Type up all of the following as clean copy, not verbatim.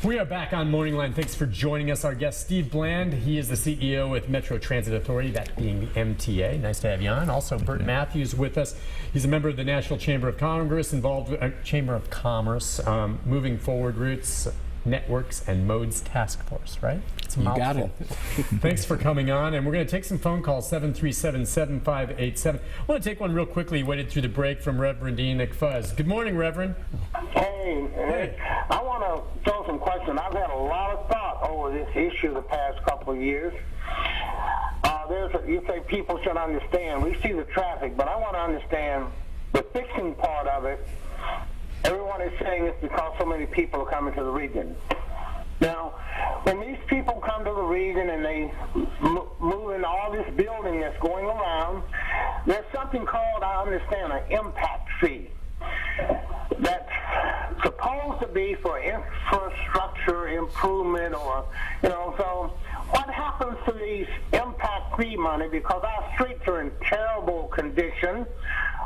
We are back on Morning Line. Thanks for joining us. Our guest, Steve Bland. He is the CEO with Metro Transit Authority, that being the MTA. Nice to have you on. Also, Bert Matthews with us. He's a member of the National Chamber of Congress, involved with Chamber of Commerce, Moving Forward Routes, Networks, and Modes Task Force, right? It's a mouthful. Got it. Thanks for coming on, and we're going to take some phone calls, 737-7587. I want to take one real quickly, waited through the break, from Reverend Enoch Fuzz. Good morning, Reverend. Hey, I want to throw some questions. I've had a lot of thought over this issue the past couple of years. You say people should understand. We see the traffic, but I want to understand the fixing part of it. Everyone is saying it's because so many people are coming to the region. Now, when these people come to the region and they move in all this building that's going around, there's something called, I understand, an impact fee. That's supposed to be for infrastructure improvement, or, so what happens to these impact fee money? Because our streets are in terrible condition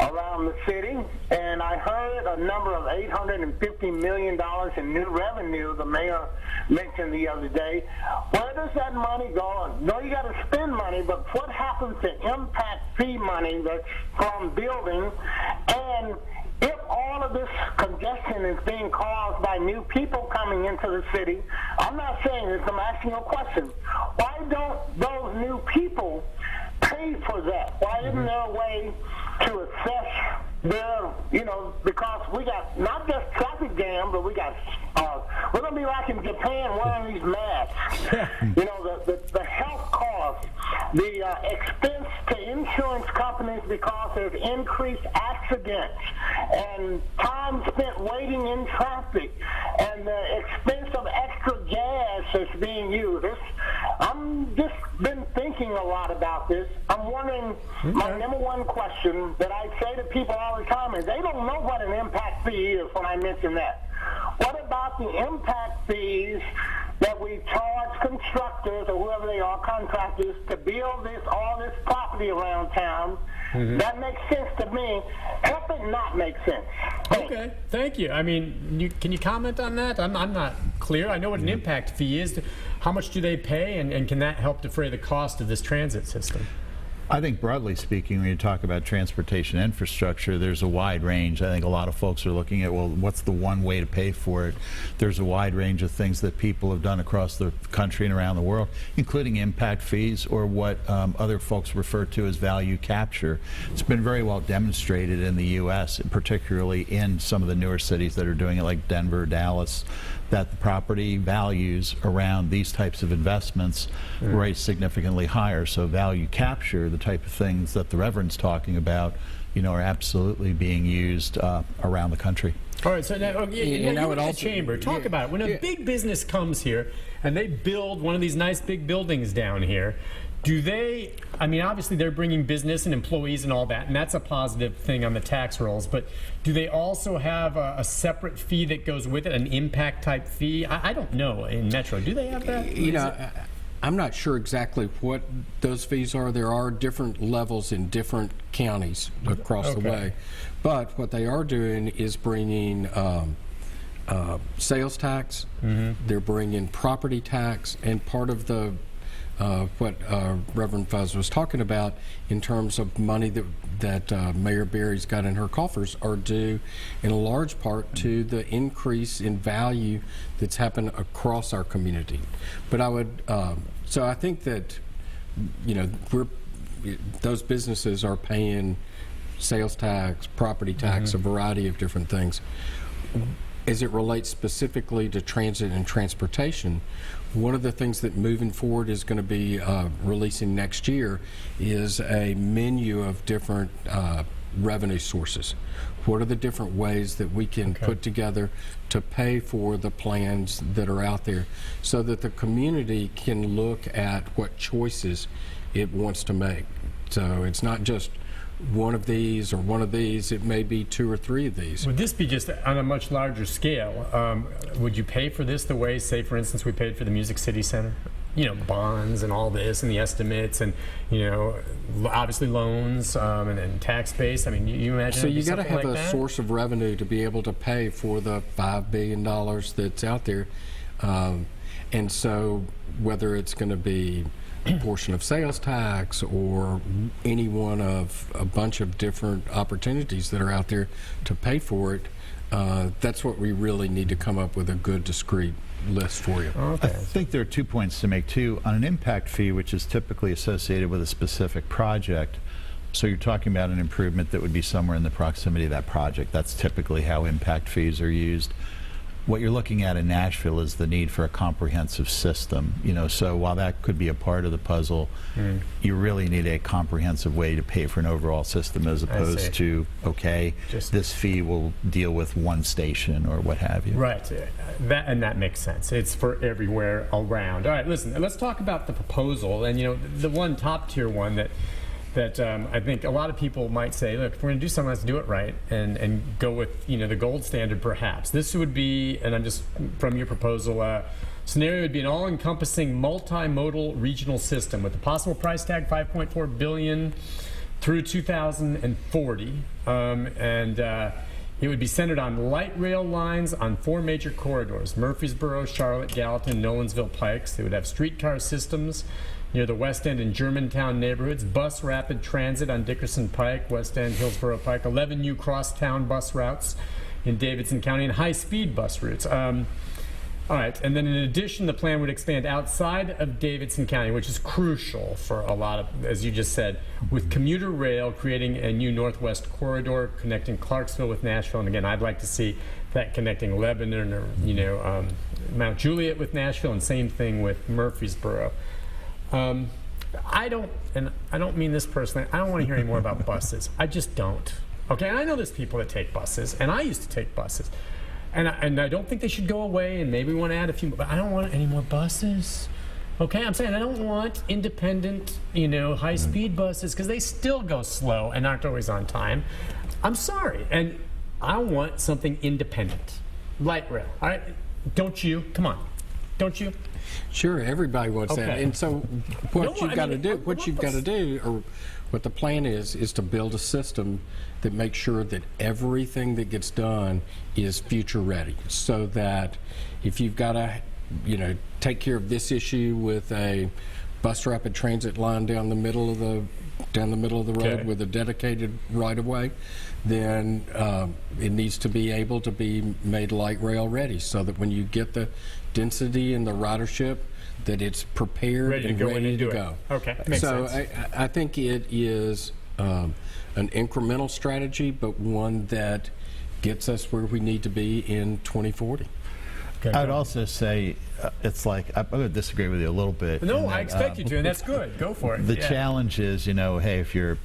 around the city, and I heard a number of $850 million in new revenue the mayor mentioned the other day. Where does that money go? No, you got to spend money, but what happens to impact fee money that's from building? And if all of this congestion is being caused by new people coming into the city, I'm not saying this, I'm asking you a question. Why don't those new people pay for that? Why isn't there a way to assess their, because we got not just traffic jam, but we're going to be like in Japan wearing these masks. The health costs, the expense to insurance companies because there's increased accidents and time spent waiting in traffic and the expense of extra gas that's being used. I'm just been thinking a lot about this. I'm wondering, my number one question that I say to people all the time is they don't know what an impact fee is when I mention that. What about the impact fees that we charge constructors or whoever they are, contractors, to build all this property around town? That makes sense to me. Help it not make sense. Okay, thank you. I mean, can you comment on that? I'm not clear. I know what an impact fee is. How much do they pay, and can that help defray the cost of this transit system? I think broadly speaking, when you talk about transportation infrastructure, there's a wide range. I think a lot of folks are looking at, well, what's the one way to pay for it? There's a wide range of things that people have done across the country and around the world, including impact fees or what other folks refer to as value capture. It's been very well demonstrated in the U.S., particularly in some of the newer cities that are doing it, like Denver, Dallas, that the property values around these types of investments rate significantly higher. So value capture, the type of things that the Reverend's talking about, are absolutely being used around the country. All right, so now, the chamber, talk about it. When a big business comes here and they build one of these nice big buildings down here, do they, obviously they're bringing business and employees and all that, and that's a positive thing on the tax rolls, but do they also have a separate fee that goes with it, an impact type fee? I don't know in Metro. Do they have that? I'm not sure exactly what those fees are. There are different levels in different counties across the way. But what they are doing is bringing sales tax, they're bringing property tax, and part of the what Reverend Fuzz was talking about in terms of money that Mayor Berry's got in her coffers are due in a large part to the increase in value that's happened across our community. But I would, so I think that, those businesses are paying sales tax, property tax, a variety of different things. As it relates specifically to transit and transportation, one of the things that moving forward is going to be releasing next year is a menu of different revenue sources. What are the different ways that we can put together to pay for the plans that are out there so that the community can look at what choices it wants to make? So it's not just one of these or one of these, it may be two or three of these. Would this be just on a much larger scale? Would you pay for this the way, say, for instance, we paid for the Music City Center? Bonds and all this and the estimates and, obviously loans and tax base. You imagine. So you got to have a source of revenue to be able to pay for the $5 billion that's out there. And so whether it's going to be a portion of sales tax or any one of a bunch of different opportunities that are out there to pay for it, that's what we really need to come up with a good, discrete list for you. I think there are 2 points to make too. On an impact fee, which is typically associated with a specific project, so you're talking about an improvement that would be somewhere in the proximity of that project. That's typically how impact fees are used. What you're looking at in Nashville is the need for a comprehensive system. So while that could be a part of the puzzle, you really need a comprehensive way to pay for an overall system, as opposed to, this fee will deal with one station or what have you. Right. That makes sense. It's for everywhere around. All right, listen, let's talk about the proposal. And, the one top tier one that I think a lot of people might say, look, if we're going to do something, let's do it right and go with, the gold standard perhaps. This would be, and I'm just from your proposal, scenario would be an all-encompassing multimodal regional system with the possible price tag $5.4 billion through 2040. It would be centered on light rail lines on 4 major corridors: Murfreesboro, Charlotte, Gallatin, Nolensville, Pikes. They would have streetcar systems near the West End and Germantown neighborhoods, bus rapid transit on Dickerson Pike, West End, Hillsborough Pike, 11 new crosstown bus routes in Davidson County, and high-speed bus routes. All right, and then in addition, the plan would expand outside of Davidson County, which is crucial for a lot of, as you just said, with commuter rail creating a new northwest corridor connecting Clarksville with Nashville. And again, I'd like to see that connecting Lebanon or, Mount Juliet with Nashville, and same thing with Murfreesboro. I don't mean this personally, I don't want to hear any more about buses. I just don't. Okay, and I know there's people that take buses, and I used to take buses. And I don't think they should go away, and maybe we want to add a few more, but I don't want any more buses. Okay, I'm saying I don't want independent, high-speed buses, because they still go slow and aren't always on time. I'm sorry, and I want something independent. Light rail, all right? Don't you? Come on. Don't you? Sure, everybody wants that. And so what you've got to do, or what the plan is to build a system that makes sure that everything that gets done is future ready, so that if you've got to, take care of this issue with a bus rapid transit line down the middle of the road with a dedicated right-of-way, then it needs to be able to be made light rail ready, so that when you get the density and the ridership, that it's prepared and ready to go. Okay, makes sense. So I think it is an incremental strategy, but one that gets us where we need to be in 2040. I would also say it's like, I'm going to disagree with you a little bit. No, I expect you to, and that's good. Go for it. The challenge is, hey, if you're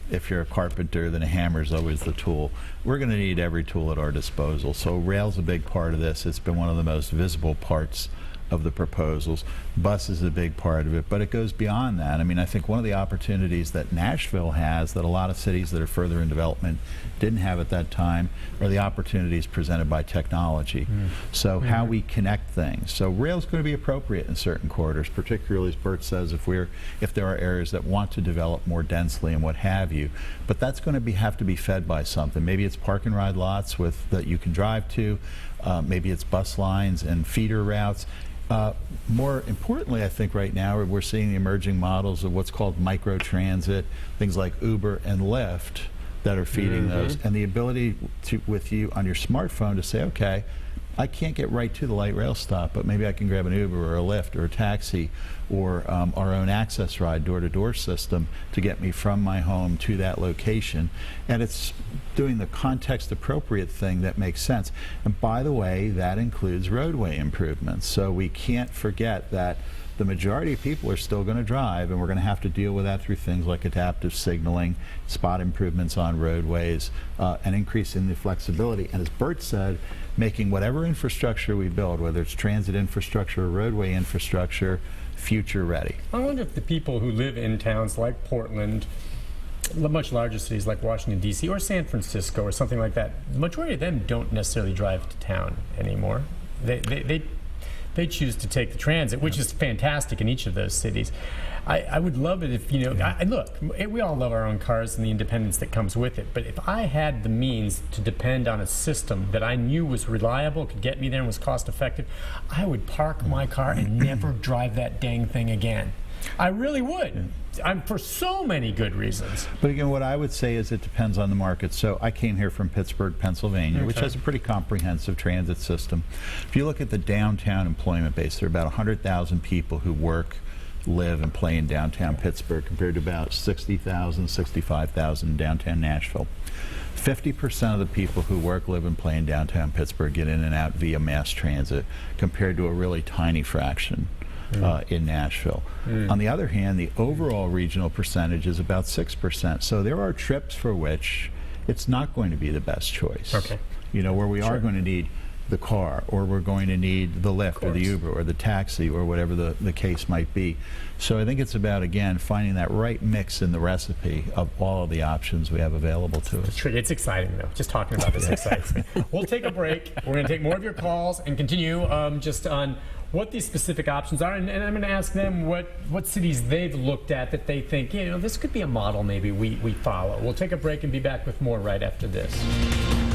a carpenter, then a hammer is always the tool. We're going to need every tool at our disposal. So rail's a big part of this. It's been one of the most visible parts of the proposals. Bus is a big part of it, but it goes beyond that. I mean, I think one of the opportunities that Nashville has that a lot of cities that are further in development didn't have at that time are the opportunities presented by technology. So how we connect things. So rail's going to be appropriate in certain corridors, particularly as Bert says, if there are areas that want to develop more densely and what have you. But that's going to have to be fed by something. Maybe it's park and ride lots that you can drive to. Maybe it's bus lines and feeder routes. More importantly, I think right now we're seeing the emerging models of what's called microtransit, things like Uber and Lyft that are feeding those, and the ability to, with you on your smartphone, to say, okay, I can't get right to the light rail stop, but maybe I can grab an Uber or a Lyft or a taxi or our own access ride door-to-door system to get me from my home to that location. And it's doing the context-appropriate thing that makes sense. And by the way, that includes roadway improvements. So we can't forget that the majority of people are still going to drive, and we're going to have to deal with that through things like adaptive signaling, spot improvements on roadways, and increasing the flexibility. And as Bert said, making whatever infrastructure we build, whether it's transit infrastructure or roadway infrastructure, future ready. I wonder if the people who live in towns like Portland, the much larger cities like Washington, D.C., or San Francisco, or something like that, the majority of them don't necessarily drive to town anymore. they choose to take the transit, which is fantastic in each of those cities. I would love it if, look, we all love our own cars and the independence that comes with it, but if I had the means to depend on a system that I knew was reliable, could get me there and was cost effective, I would park my car and never drive that dang thing again. I really would. For so many good reasons. But again, what I would say is it depends on the market. So I came here from Pittsburgh, Pennsylvania, which has a pretty comprehensive transit system. If you look at the downtown employment base, there are about 100,000 people who work, live, and play in downtown Pittsburgh compared to about 60,000, 65,000 in downtown Nashville. 50% of the people who work, live, and play in downtown Pittsburgh get in and out via mass transit compared to a really tiny fraction in Nashville. On the other hand, the overall regional percentage is about 6%. So there are trips for which it's not going to be the best choice. Okay. Where we are going to need the car, or we're going to need the Lyft or the Uber or the taxi or whatever the case might be. So I think it's about, again, finding that right mix in the recipe of all of the options we have available to us. It's exciting, though. Just talking about this excites me. We'll take a break. We're going to take more of your calls and continue just on what these specific options are, and I'm going to ask them what cities they've looked at that they think, this could be a model maybe we follow. We'll take a break and be back with more right after this.